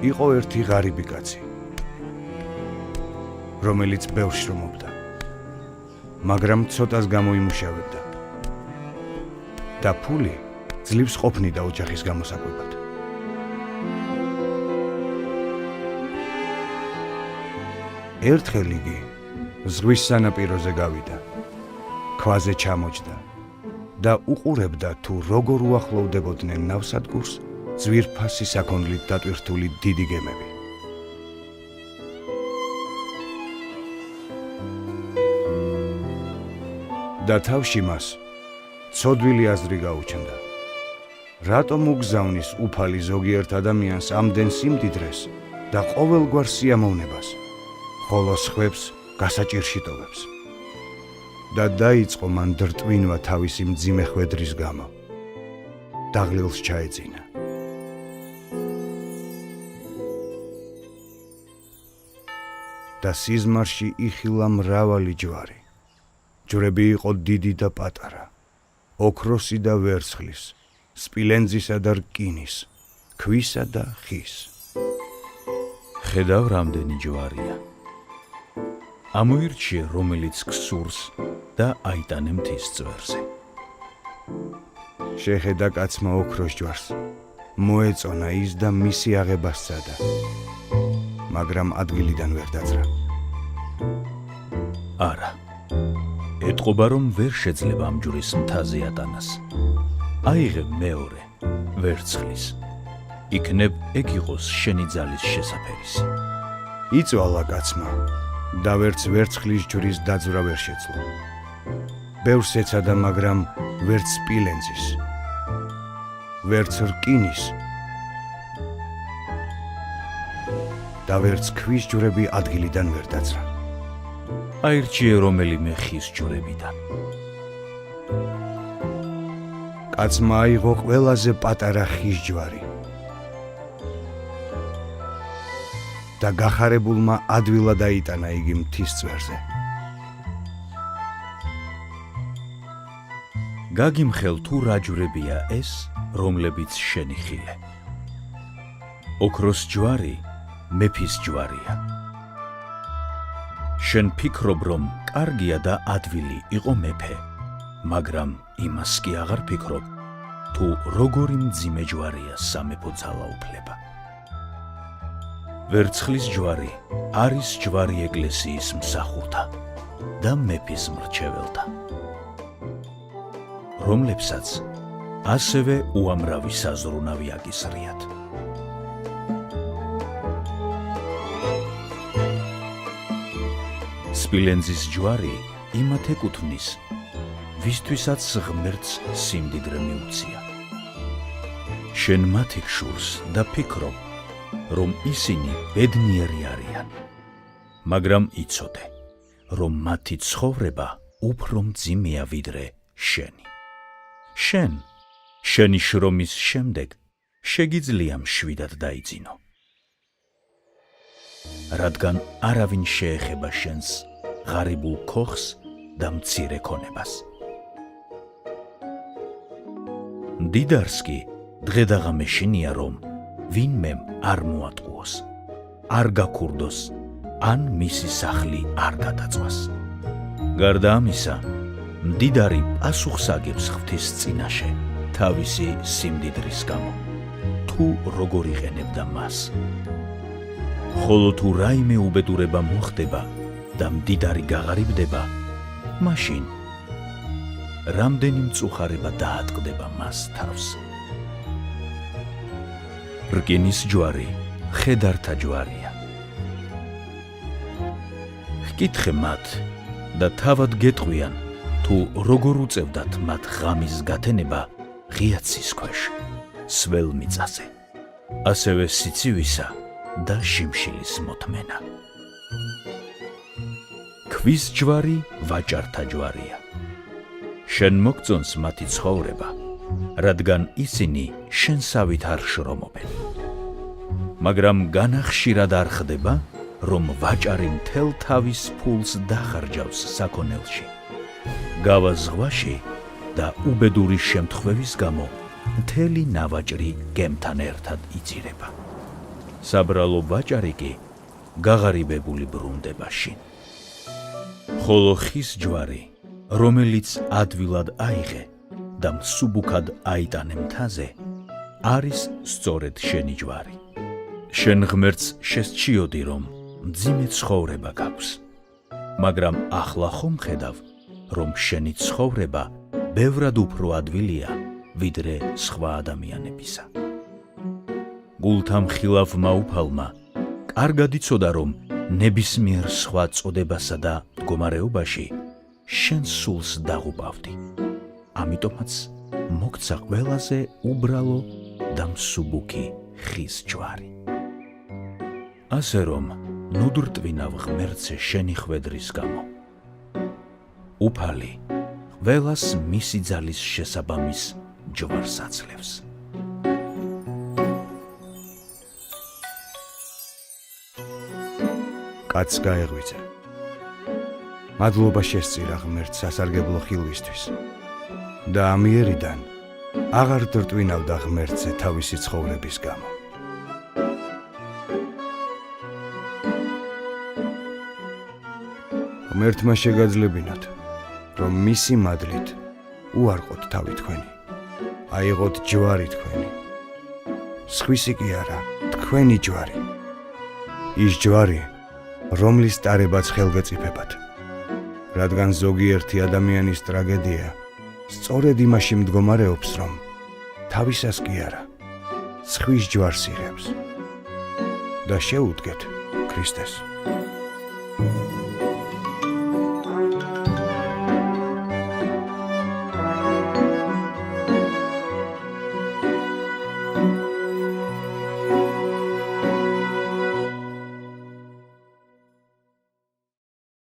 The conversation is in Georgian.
იყო ერთი ღარიბი კაცი, რომელიც ბევრს შრომობდა, მაგრამ ცოტას გამოიმუშავებდა და ფული ძლივს ყოფნიდა ოჯახის გამოსაკვებად. ერთხელ იგი ზღვის სანაპიროზე გავიდა, ქვაზე ჩამოჯდა და უყურებდა თუ როგორ უახლოვდებოდნენ ნავსადგურს ძვირფასი საქონლით დატვირთული დიდი გემები. და თავში მას ცოდვილი აზრი გაუჩნდა. რატომ უგზავნის უფალი ზოგიერთ ადამიანს ამდენ სიმდიდრეს და ყოველგვარ სიამოვნებას, ხოლო სხვებს გასაჭირში ტოვებს? და დაიწყო მან დრტვინვა თავისი მძიმე ხვედრის გამო. დაღლილს ჩაეძინა. და სიზმარში იხილა მრავალი ჯვარი. ჯვრები იყო დიდი და პატარა, ოქროსი და ვერცხლის, სპილენძისა და რკინის, ქვისა და ხის. ხედავ რამდენი ჯვარია. ამოირჩიე რომელიც ქსურს და აიტანე მთის წვერზე. შეხედა კაცმა ოქროს ჯვარს, მოეწონა ის და მისი აღება სცადა, მაგრამ ადგილიდან ვერ დაძრა. არა, ეტყობა რომ ვერ შეძლება ამ ჯვრის მთაზე ატანას. აიღე მეორე, ვერცხლის. იქნებ ეგ იყოს შენი ძალის შესაფერისი. იწვალა კაცმა და ვერც ვერცხლის ჯვრის დაძვრა ვერ შეძლო. ბევრს ეცადა, მაგრამ ვერც სპილენძის, ვერც რკინის და ვერც ქვის ჯვრები ადგილიდან ვერ დაძრა. აირჩიე რომელიმე ხის ჯვრებიდან. კაცმა აიღო ყველაზე პატარა ხის ჯვარი და გახარებულმა ადვილად აიტანა იგი მთის წვერზე. გაგიმხელ თუ რა ჯვრებია ეს, რომლებიც შენი ხილე. ოქროს ჯვარი მეფის ჯვარია. შენ ფიქრობ რომ კარგია და ადვილი იყო მეფე, მაგრამ იმას კი აღარ ფიქრობ თუ როგორი მძიმე ჯვარია სამეფო ძალაუფლება. ვერცხლის ჯვარი არის ჯვარი ეკლესიის მსახურთა და მეფის მრჩეველთა, რომლებსაც ასევე უამრავი საზრუნავი აკისრიათ. სპილენძის ჯვარი იმათ ეკუთვნის, ვისთვისაც ღმერთს სიმდიდრე მიუცია. შენ მათი გშურს და ფიქრობ, რომ ისინი ბედნიერი არიან, მაგრამ იცოდე, რომ მათი ცხოვრება უფრო მძიმეა ვიდრე შენი. შენი შრომის შემდეგ შეგიძლია მშვიდად დაიძინო, რადგან არავინ შეეხება შენს ღარიბულ ქოხს და მცირე ქონებას. მდიდარს კი დღე-დაღამე შინია რომ ვინმემ არ მოატყუოს, არ გაქურდოს, ან მისი სახლი არ გადაწვას. გარდა ამისა, მდიდარი პასუხს აგებს ღვთის წინაშე თავისი სიმდიდრის გამო, თუ როგორ იყენებდა მას. ხოლო თუ რაიმე უბედურება მოხდება და მდიდარი გაღარიბდება, მაშინ რამდენი მწუხარება დაატყდება მას თავს. რკინის ჯვარი ხედართა ჯვარია. ჰკითხე მათ და თავად გეტყვიან თუ როგორ უწევდათ მათ ღამის გათენება ღიაცის ქვეშ, სველ მიწაზე, ასევე სიცივისა და შიმშილის მოთმენა. ქვის ჯვარი ვაჭართა ჯვარია. შენ მოგწონს მათი ცხოვრება, რადგან ისინი შენსავით არ შრომობენ. მაგრამ განახშირად არ ხდება, რომ ვაჭარი მთელ თავის ფულს დახარჯავს საქონელში, გავა ზღვაში და უბედური შემთხვევის გამო მთელი ნავაჭრი გემთან ერთად იწირება. საბრალო ვაჭარი კი გაღარიბებული ბრუნდება შინ. ხოლო ხის ჯვარი, რომელიც ადვილად აიღე და მსუბუქად აიტანე მთაზე, არის სწორედ შენი ჯვარი. შენ ღმერთს შესჩიოდი, რომ მძიმე ცხოვრება გაქვს, მაგრამ ახლა ხომ ხედავ, რომ შენი ცხოვრება ბევრად უფრო ადვილია, ვიდრე სხვა ადამიანებისა. გულთამხილავმა უფალმა კარგად იცოდა, რომ ნებისმიერ სხვა წოდებასა და მდგომარეობაში შენ სულს დაღუპავდი. ამიტომაც მოგცა ყველაზე უბრალო და მსუბუქი ხის ჯვარი. ასე რომ ნუდრტვინავ ღმერთზე შენი ხვედრის გამო. უფალი ყველას მისი ძალის შესაბამის ჯვარს აძლევს. კაცს გაეღვიძე. მადლობა შესწირა ღმერთს სასარგებლო ხილვისთვის და ამიერიდან აღარ დრტვინავდა ღმერთზე თავისი ცხოვრების გამო. ღმერთმა შეგაძლებინოთ, რომ მისი მადლით უარყოთ თავი თქვენი, აიღოთ ჯვარი თქვენი. სხვისი კი არა, თქვენი ჯვარი. ის ჯვარი, რომლის ტარებაც ხელგეწიფებათ, რადგან ზოგიერთი ადამიანის ტრაგედია სწორედ იმაში მდგომარეობს, რომ თავისას კი არა, სხვის ჯვარს იღებს და შეუდგეთ ქრისტეს.